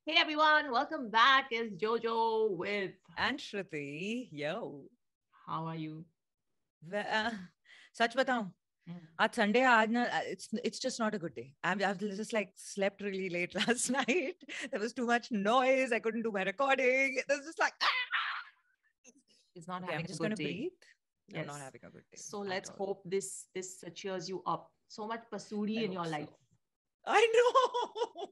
Hey everyone, welcome back. It's Jojo with and Shruti. Yo. How are you? Such बताऊं, आज Sunday आज ना it's just not a good day. I've just like slept really late last night. There was too much noise. I couldn't do my recording. It was just like It's not okay, having I'm just a good gonna day. breathe. Yes. I'm not having a good day. So let's hope this cheers you up. So much Pasoori in your life. I know.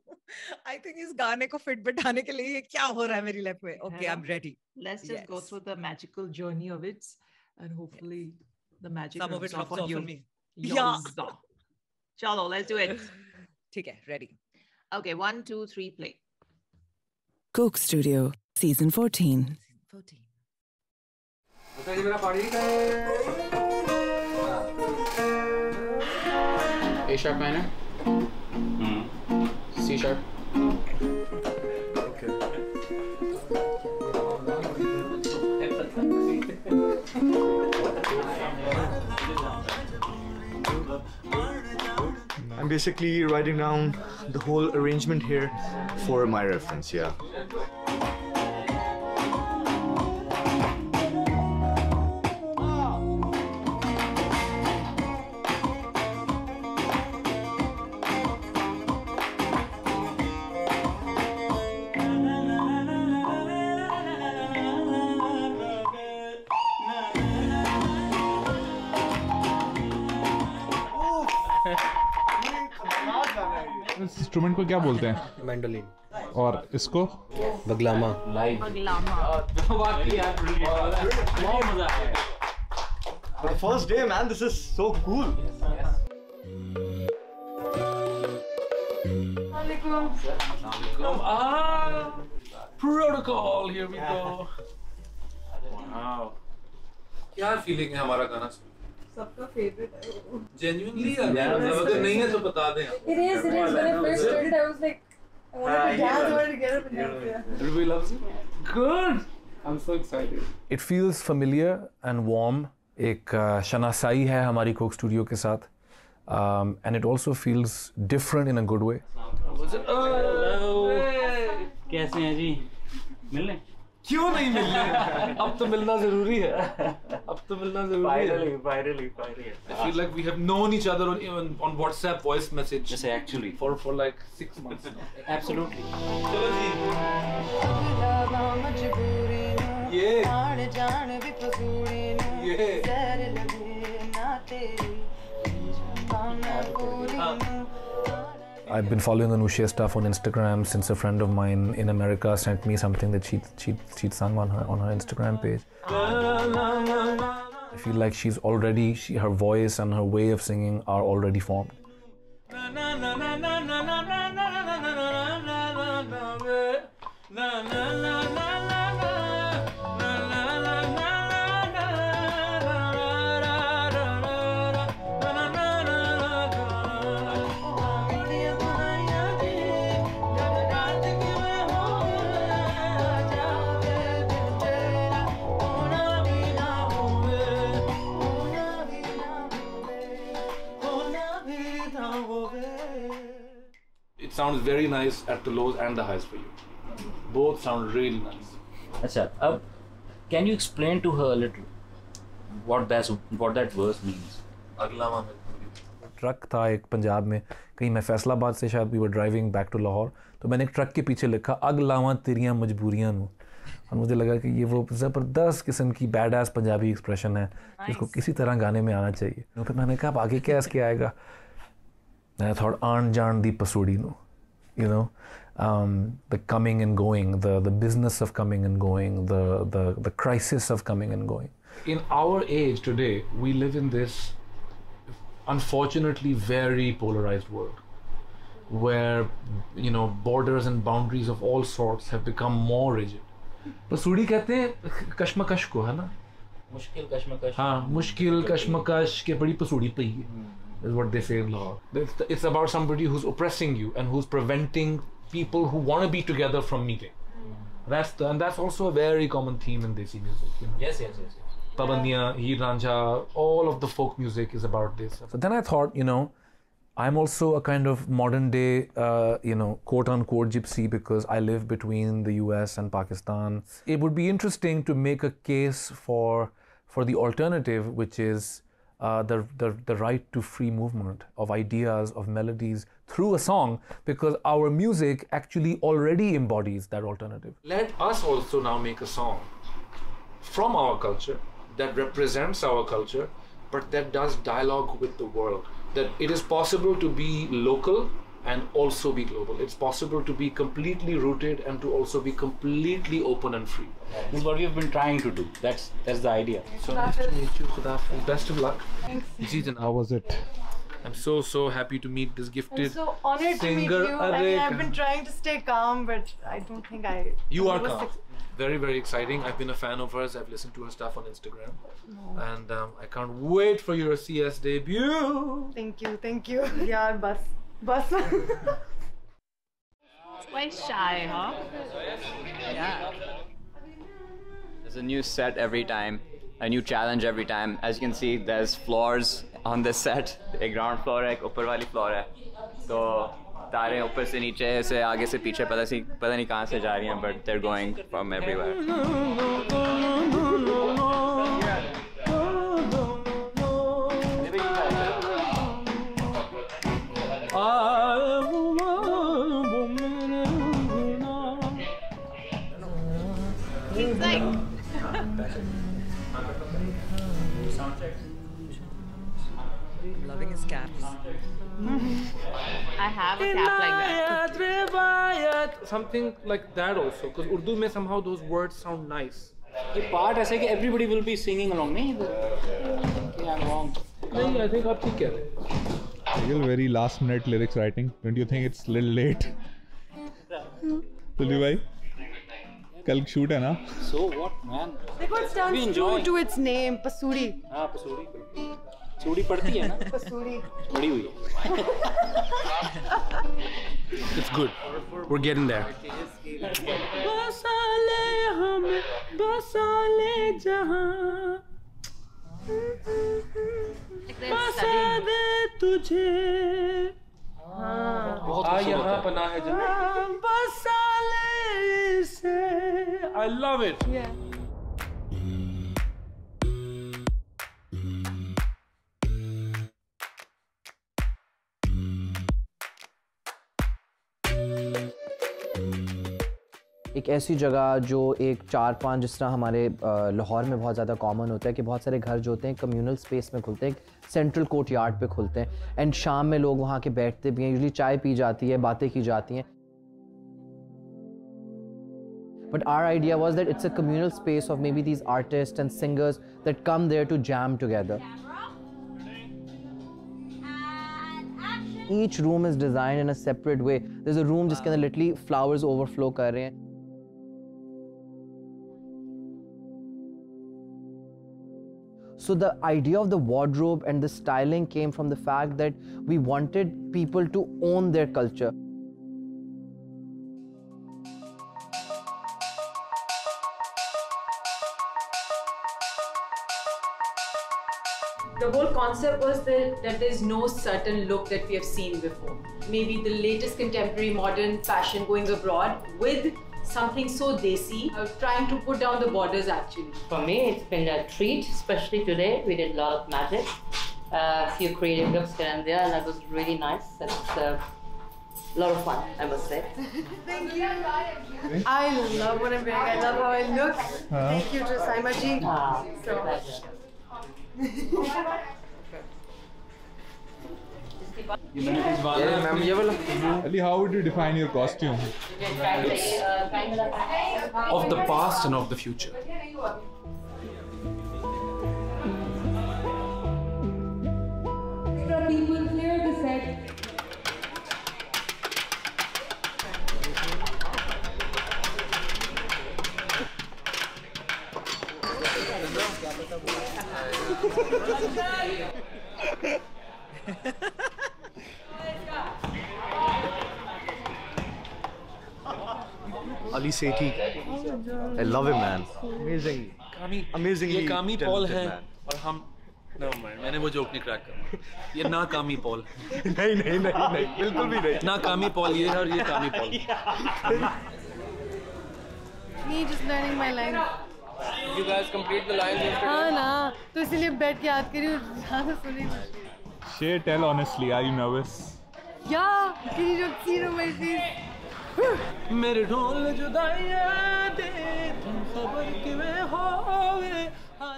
I think इस गाने को fit बिठाने के लिए क्या हो रहा है मेरी life में? Okay, I'm ready. Let's just go through the magical journey of it, and hopefully the magic some of it rubs off on me. Yeah. Chalo, let's do it. ठीक है, ready. Okay, 1, 2, 3, play. Coke Studio, Season 14. A sharp minor. C sharp. Okay. I'm basically writing down the whole arrangement here for my reference, yeah. इस instrument को क्या बोलते हैं? Mandolin. और इसको? बगलामा. For the first day, man, this is so cool. Protocol, here we go. Wow. क्या feeling है हमारा गाना? सबका फेवरेट है वो. Genuinely यार, अगर नहीं है तो बता दें. It is. When I first heard it, I was like, I wanted to dance, I wanted to get up and dance. Everybody loves it. Good. I'm so excited. It feels familiar and warm. एक शनासाई है हमारी Coke studio के साथ. And it also feels different in a good way. कैसे हैं जी? मिलने? क्यों नहीं मिलने? अब तो मिलना जरूरी है. अब तो मिलना जरूरी है. Finally. I feel like we have known each other on WhatsApp voice message. Just actually. For like 6 months now. Absolutely. चलो जी. ये. I've been following Anushya's stuff on Instagram since a friend of mine in America sent me something that she'd sung on her Instagram page. I feel like she's already her voice and her way of singing are already formed. It sounds very nice at the lows and the highs for you. Both sound really nice. अच्छा, अब can you explain to her a little what that verse means? अगला में truck था एक पंजाब में, कहीं मैं फैसलाबाद से शायद we were driving back to Lahore, तो मैंने एक ट्रक के पीछे लिखा अग लावां तेरियां मजबूरियां नू, और मुझे लगा कि ये वो ज़बरदस्त किस्म की बैड एस पंजाबी एक्सप्रेशन है जिसको किसी तरह गाने में आना चाहिए. तो फिर मैंने कहा अब आगे क्या इसके आएगा. I thought आन जान दी पसूड़ी नू, you know, the coming and going, the business of coming and going, the crisis of coming and going. In our age today, we live in this unfortunately very polarized world where, you know, borders and boundaries of all sorts have become more rigid. पसूड़ी कहते हैं कश्मकश को, है ना? मुश्किल कश्मकश. हाँ, मुश्किल कश्मकश के बड़ी पसूड़ी पई है. Is what they say in Lahore. It's about somebody who's oppressing you and who's preventing people who want to be together from meeting. And that's also a very common theme in Desi music. You know? Yes. Pabandiyan, Heer Ranjha, all of the folk music is about this. So then I thought, you know, I'm also a kind of modern day, quote unquote gypsy because I live between the US and Pakistan. It would be interesting to make a case for the alternative, which is the right to free movement of ideas, of melodies through a song, because our music actually already embodies that alternative. Let us also now make a song from our culture that represents our culture, but that does dialogue with the world. That it is possible to be local and also be global. It's possible to be completely rooted and to also be completely open and free. This is what we've been trying to do. That's the idea. So nice to meet you, Khudafiz. Best of luck. Thanks. How was it? I'm so happy to meet this gifted I'm so honored to meet singer. you. I mean, I've been trying to stay calm, but I don't think I... You are calm. Very, very exciting. I've been a fan of hers. I've listened to her stuff on Instagram. And I can't wait for your CS debut. Thank you. Yeah, bus. Quite shy, huh? Yeah. There's a new set every time, a new challenge every time. As you can see, there's floors on this set. A ground floor है, एक ऊपर वाली floor है. तो तारे ऊपर से नीचे से आगे से पीछे पता नहीं कहाँ से जा रही हैं, but they're going from everywhere. It's like Loving his caps. I have a cap like that. Something like that also, because Urdu mein somehow those words sound nice. The part ऐसे कि everybody will be singing along. नहीं, I'm wrong. नहीं, I think आप ठीक कह रहे हैं. Real very last minute lyrics writing. Don't you think it's a little late? Tulli bhai, कल shoot है ना? So what, man? Like what stands true to its name, Pasoori. हाँ, Pasoori. Pasoori पढ़ती है ना? Pasoori. पढ़ी हुई है. It's good. We're getting there. I love it. Yeah. एक ऐसी जगह जो एक 4-5 जिस तरह हमारे लाहौर में बहुत ज़्यादा कॉमन होता है कि बहुत सारे घर जो होते हैं कम्युनल स्पेस में खुलते हैं, सेंट्रल कोर्ट यार्ड पे खुलते हैं एंड शाम में लोग वहाँ के बैठते भी हैं, यूजुअली चाय पी जाती है, बातें की जाती हैं. But our idea was that it's a communal space of maybe these artists and singers that come there to jam together. Each room is designed in a separate way. There's a room जिसके अंदर literally flowers overflow कर रहे हैं. So the idea of the wardrobe and the styling came from the fact that we wanted people to own their culture. The whole concept was that there's no certain look that we have seen before. Maybe the latest contemporary modern fashion going abroad with something so desi, trying to put down the borders actually. For me, it's been a treat, especially today. We did a lot of magic, a few creative looks here and there, and that was really nice. It's a lot of fun, I must say. Thank you. I love what I'm wearing. I love how I look. Thank you to Saima ji. So. Ali, how would you define your costume? Of the past and of the future. People clear the set. Ali Sethi, I love him, man. Amazingly ये कामी Paul है man. और हम No mind, मैंने वो joke नहीं crack करा. ये नाकामी Paul. नहीं, बिल्कुल भी नहीं. नाकामी Paul ये है और ये कामी Paul. Me just learning my lines. You guys complete the lines yesterday? हाँ ना, तो इसीलिए बैठ के याद करी और ज़्यादा सुनी. Shay, tell honestly, are you nervous? Yeah, can you not see it on my face? मेरे ढोल जुदाइयाँ दे तुम खबर किवें होवे.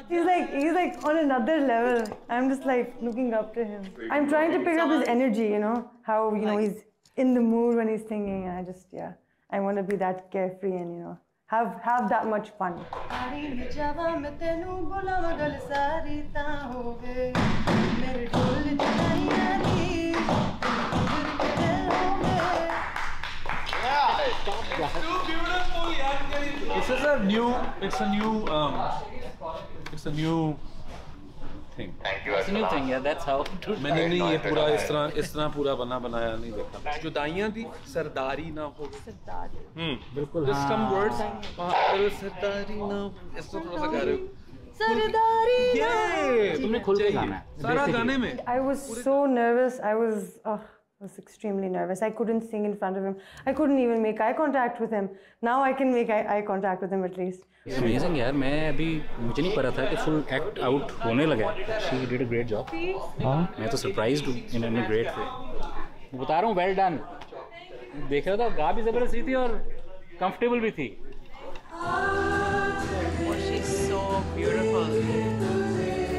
He's like on another level. I'm just like looking up to him. I'm trying to pick up his energy, you know, how he's in the mood when he's singing, and I want to be that carefree and have that much fun. It's too beautiful, yaar. It's a new thing. Thank you. It's a new thing, yeah. That's how. मैंने नहीं ये पूरा इस तरह पूरा बनाया नहीं देखा. जुदाइयाँ थी सरदारी ना हो. सरदारी. बिल्कुल. Just some words. सरदारी ना हो. इस तरह थोड़ा सा गा रहे हो. सरदारी. ये तुमने खुल के गाना है. सारा गाने में. I was so nervous. I was extremely nervous. I couldn't sing in front of him. I couldn't even make eye contact with him. Now I can make eye contact with him at least. It's amazing यार. मुझे नहीं पता था कि full act out होने लगा. She did a great job. मैं तो surprised हूँ in a great way. बता रहा हूँ well done. देख रहा था गा भी जबरदस्त थी और comfortable भी थी. Oh, she's so beautiful.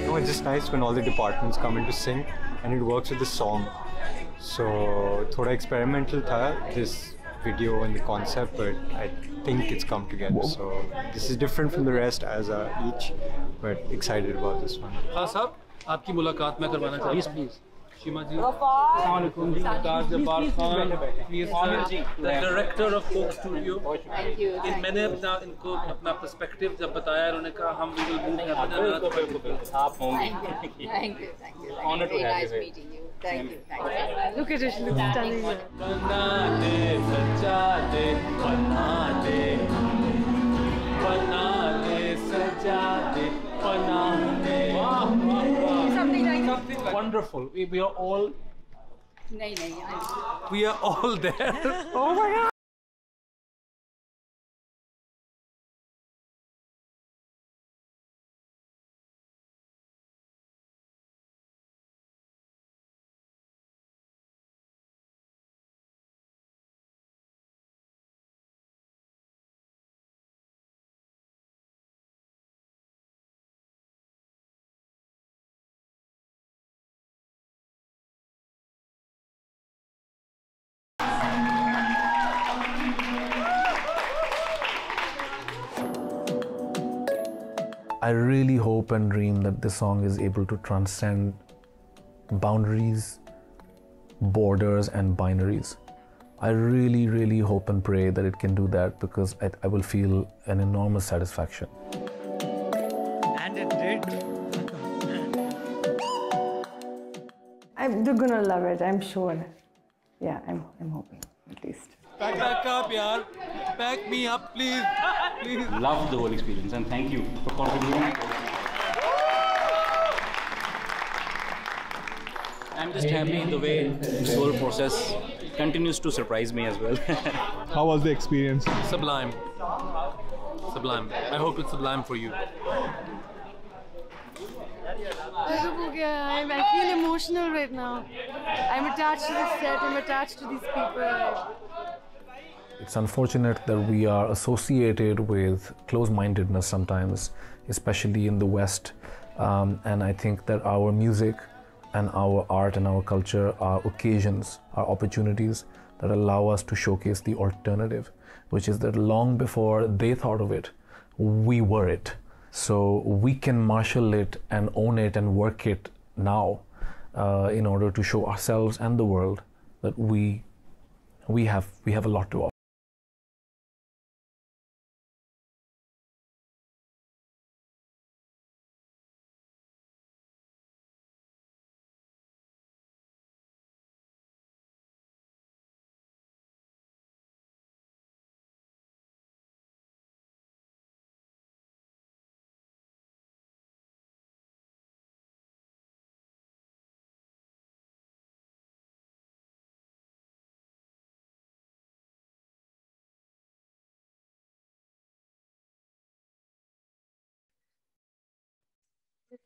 No, it's just nice when all the departments come in to sing and it works with the song. So, thoda experimental tha this video and the concept, but I think it's come together. So, this is different from the rest as each, but excited about this one. हाँ साहब, आपकी मुलाकात मैं करवाना चाहता हूँ. Please. Shima ji. Assalamualaikum. Sardar Jabbar Khan. Please, the director of Coke Studio. Thank you. मैंने इनको अपना perspective जब बताया उन्होंने कहा हम we will move here. आप होंगे. Thank you. Honor to Very have nice you. meeting you. Thank you. Look at it, she looks stunning. बना दे सजा दे बना दे सजा दे बना दे. Something like Wonderful. We are all. नहीं. We are all there. Oh my God. I really hope and dream that this song is able to transcend boundaries, borders, and binaries. I really, really hope and pray that it can do that, because I will feel an enormous satisfaction. And it did. They're gonna love it, I'm sure. Yeah, I'm hoping, at least. Back up, yaar. Back me up, please. Please. Love the whole experience and thank you for contributing. I'm just happy the way this whole process continues to surprise me as well. How was the experience? Sublime. Sublime. I hope it's sublime for you. I feel emotional right now. I'm attached to this set, I'm attached to these people. It's unfortunate that we are associated with close-mindedness sometimes, especially in the West. And I think that our music and our art and our culture are occasions, are opportunities that allow us to showcase the alternative, which is that long before they thought of it, we were it. So we can marshal it and own it and work it now in order to show ourselves and the world that we have a lot to offer.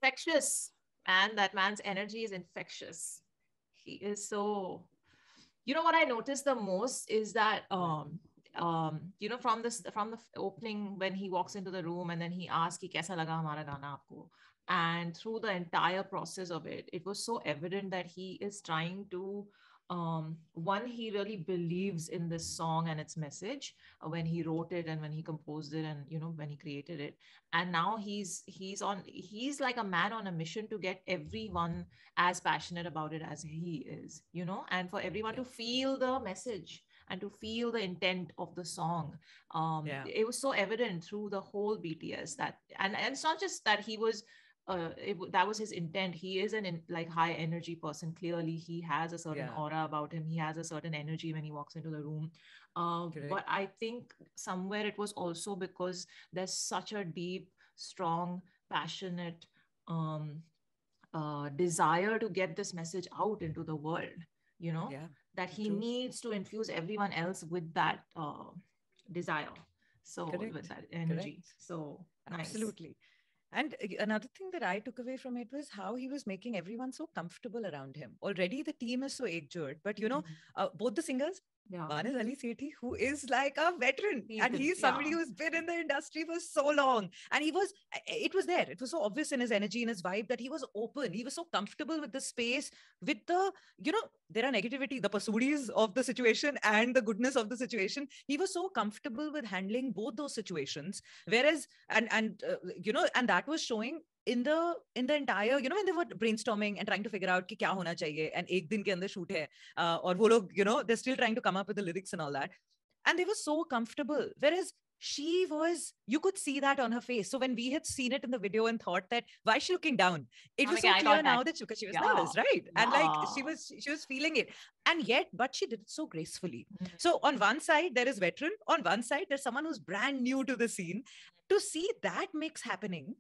infectious, man. That man's energy is infectious. He is so. You know what I noticed the most is that from the opening when he walks into the room and then he asks कि कैसा लगा हमारा गाना आपको, and through the entire process of it, it was so evident that he is trying to one, he really believes in this song and its message when he wrote it and when he composed it and when he created it. And now he's like a man on a mission to get everyone as passionate about it as he is, and for everyone to feel the message and to feel the intent of the song. It was so evident through the whole BTS that, and it's not just that he was that was his intent. He is like high energy person. Clearly he has a certain aura about him. He has a certain energy when he walks into the room. But I think somewhere it was also because there's such a deep, strong, passionate desire to get this message out into the world, that he needs to infuse everyone else with that desire. So with that energy. So absolutely. Nice. And another thing that I took away from it was how he was making everyone so comfortable around him. Already the team is so ekjut, but both the singers, one is Ali Sethi, who is like a veteran, and he's somebody who's been in the industry for so long. And it was there. It was so obvious in his energy, in his vibe, that he was open. He was so comfortable with the space, with the, there are negativity, the Pasooris of the situation and the goodness of the situation. He was so comfortable with handling both those situations. Whereas, and that was showing in the entire, when they were brainstorming and trying to figure out ki kya hona chahiye, and ek din ke andar shoot hai, aur wo log, they're still trying to come up with the lyrics and all that. And they were so comfortable. Whereas she was, you could see that on her face. So when we had seen it in the video and thought that, why is she looking down? It was so clear now that because she was nervous, right? And like she was feeling it. And yet, but she did it so gracefully. So on one side, there is veteran. On one side, there's someone who's brand new to the scene. To see that mix happening,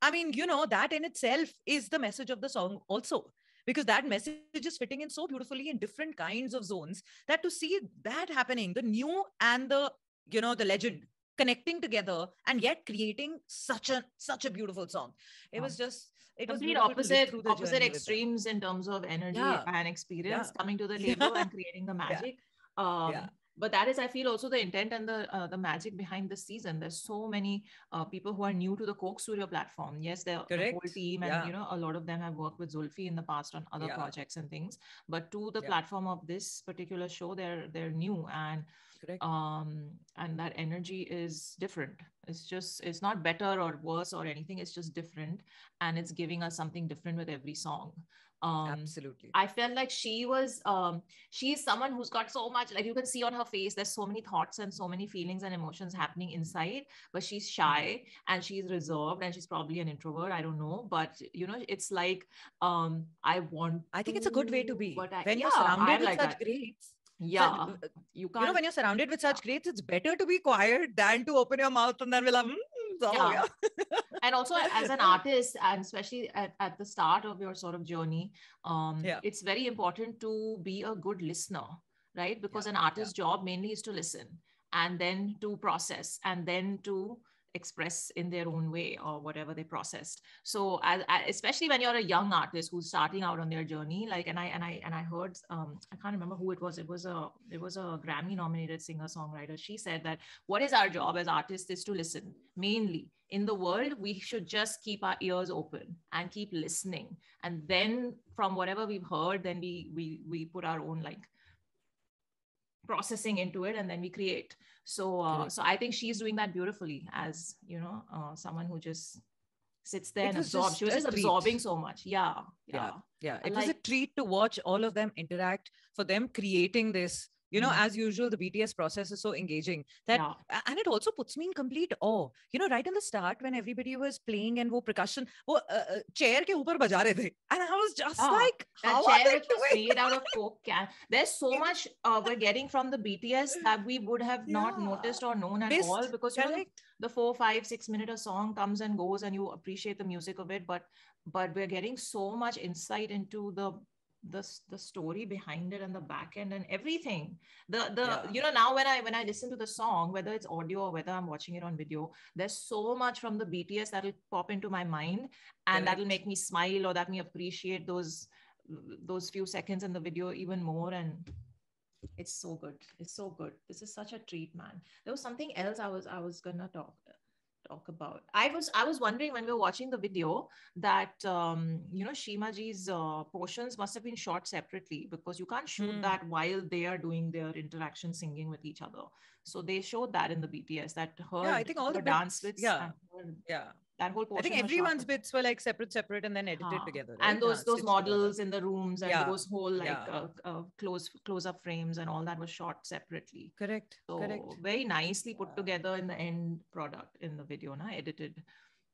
I mean, that in itself is the message of the song also. Because that message is fitting in so beautifully in different kinds of zones, that to see that happening, the new and the, the legend connecting together and yet creating such a beautiful song. It was just, it was complete opposite extremes in terms of energy and experience coming to the table and creating the magic. But that is, I feel, also the intent and the magic behind this season. There's so many people who are new to the Coke Studio platform. Yes, the whole team, and a lot of them have worked with Zulfi in the past on other projects and things. But to the platform of this particular show, they're new, and that energy is different. It's not better or worse or anything. It's just different, and it's giving us something different with every song. Absolutely. I felt like she's someone who's got so much, like you can see on her face, there's so many thoughts and so many feelings and emotions happening inside, but she's shy and she's reserved and she's probably an introvert. I don't know, but it's like, I think it's a good way to be. When you're surrounded with such greats. Yeah, you can't. When you're surrounded with such greats, it's better to be quiet than to open your mouth and then be like, And also as an artist, and especially at the start of your sort of journey, it's very important to be a good listener, right? Because an artist's job mainly is to listen and then to process and then to express in their own way or whatever they processed. So especially when you're a young artist who's starting out on their journey, like, and I heard, I can't remember who it was. It was a Grammy nominated singer-songwriter. She said that what is our job as artists is to listen. Mainly in the world, we should just keep our ears open and keep listening. And then from whatever we've heard, then we put our own like processing into it, and then we create. So so I think she's doing that beautifully, as someone who just sits there and absorbs. She was just absorbing so much. Yeah. It was a treat to watch all of them interact, for them creating this. As usual, the BTS process is so engaging that, and it also puts me in complete awe. Right in the start, when everybody was playing and wo percussion, chair ke upar baja rahe the, and I was just like, how are they doing? Made out of Coke can. There's so much we're getting from the BTS that we would have not noticed or known at all, because the 4, 5, 6 minute a song comes and goes, and you appreciate the music of it, but we're getting so much insight into the the story behind it and the back end and everything. Now when I listen to the song, whether it's audio or whether I'm watching it on video, there's so much from the BTS that'll pop into my mind, and that'll make me smile or that me appreciate those few seconds in the video even more. And it's so good. It's so good. This is such a treat, man. There was something else I was gonna talk about. I was wondering when we were watching the video that Shima Ji's portions must have been shot separately, because you can't shoot that while they are doing their interaction singing with each other. So they showed that in the BTS, that I think all the dance bits, that whole portion. I think everyone's bits were like separate and then edited together. Right? And those models in the rooms and those whole close up frames and all that was shot separately. Correct. So very nicely put together in the end product in the video, edited.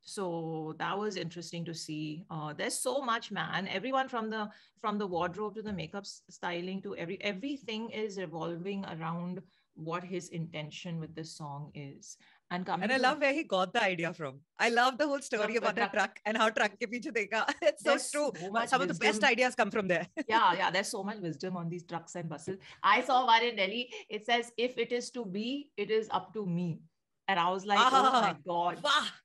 So that was interesting to see. There's so much, man. Everyone from the wardrobe to the makeup styling to everything is revolving around what his intention with this song is. And I love where he got the idea from. I love the whole story about the truck and how truck ke piche dekha. It's so true. Some of the best ideas come from there. Yeah. There's so much wisdom on these trucks and buses. I saw one in Delhi. It says, if it is to be, it is up to me. And I was like, oh my God,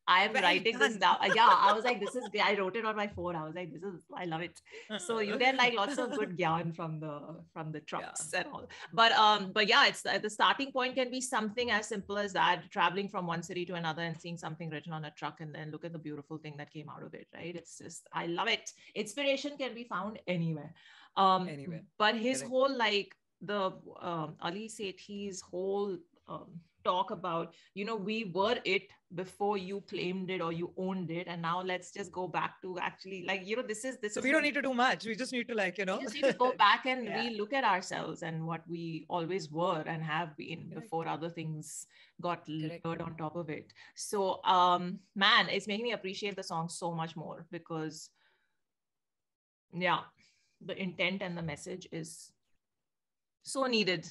I am writing this down. I was like, I wrote it on my phone. I was like, I love it. So you get like lots of good gyan from the trucks and all. But yeah, it's the starting point can be something as simple as that, traveling from one city to another and seeing something written on a truck and then look at the beautiful thing that came out of it, right? It's just, I love it. Inspiration can be found anywhere. Anywhere. But his whole, like the Ali Sethi's whole talk about, we were it before you claimed it or you owned it, and now let's just go back to actually, like, this is so we don't need to do much. We just need to, like, we just need to go back and re-look at ourselves and what we always were and have been before other things got layered on top of it. So man, it's making me appreciate the song so much more, because the intent and the message is so needed.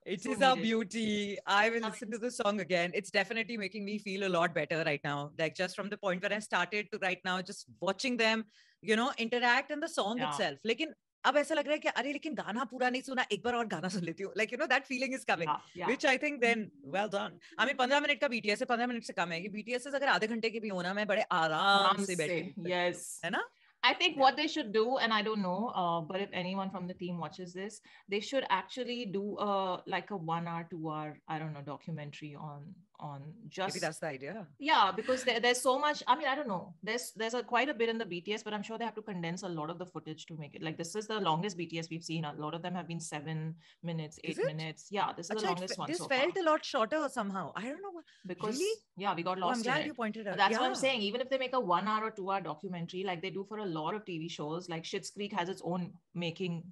It is a beauty. I will listen to the song again. It's definitely making me feel a lot better right now. Like, just from the point where I started to right now, just watching them, interact in the song itself. Lekin ab aisa lag raha hai ki अरे लेकिन गाना पूरा नहीं सुना, एक बार और गाना सुन लेती हूँ. Like, that feeling is coming, which I think then well done. I mean 15 minute का BTS है, 15 minute से कम है. ये BTS अगर आधे घंटे के भी होना, मैं बड़े आराम से बैठी. Yes. है ना? I think what they should do, and I don't know, but if anyone from the team watches this, they should actually do like a 1 hour, 2 hour, I don't know, documentary on just. Maybe that's the idea. Yeah, because there's so much. I mean, I don't know. There's quite a bit in the BTS, but I'm sure they have to condense a lot of the footage to make it. Like, this is the longest BTS we've seen. A lot of them have been 7 minutes, 8 minutes. Yeah, this is the longest one. This felt a lot shorter somehow. I don't know. Because really? We got lost. I'm glad you pointed out. That's what I'm saying. Even if they make a 1 hour or 2 hour documentary, like they do for a lot of TV shows, like Schitt's Creek has its own making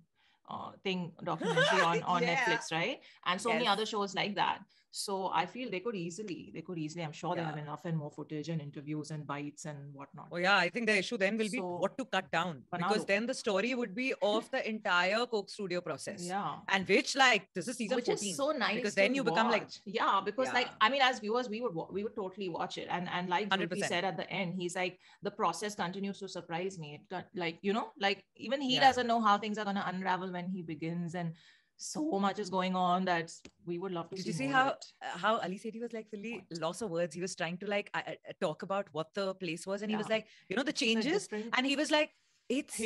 documentary on Netflix, right? And so many other shows like that. So I feel they could easily, I'm sure they have enough and more footage and interviews and bites and whatnot. Oh yeah, I think the issue then will be what to cut down, because then the story would be of the entire Coke Studio process. Yeah. And which, like, this is season 14. Which is so nice. Because then you become like, because like, I mean, as viewers, we would totally watch it. And like Jyoti said at the end, he's like, the process continues to surprise me. It got, like, like even he doesn't know how things are going to unravel when he begins, and so much is going on that we would love to see. Did you see how Ali Sethi was like fully loss of words? He was trying to like talk about what the place was, and he was like, the changes, and he was like, it's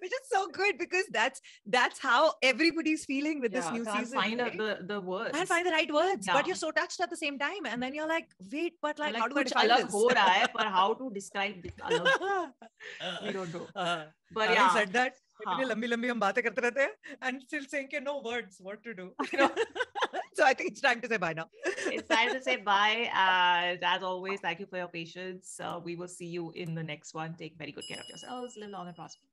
which is so good, because that's how everybody's feeling with this new season. Find the words. Can't find the right words, but you're so touched at the same time, and then you're like, wait, but like how do I describe this? But how to describe this? We don't know. But having said that, लंबी हम बातें करते रहते हैं and still saying no words what to do. So I think it's time to say bye now. It's time to say bye. And as always, thank you for your patience. We will see you in the next one. Take very good care of yourselves. Live long and prosper.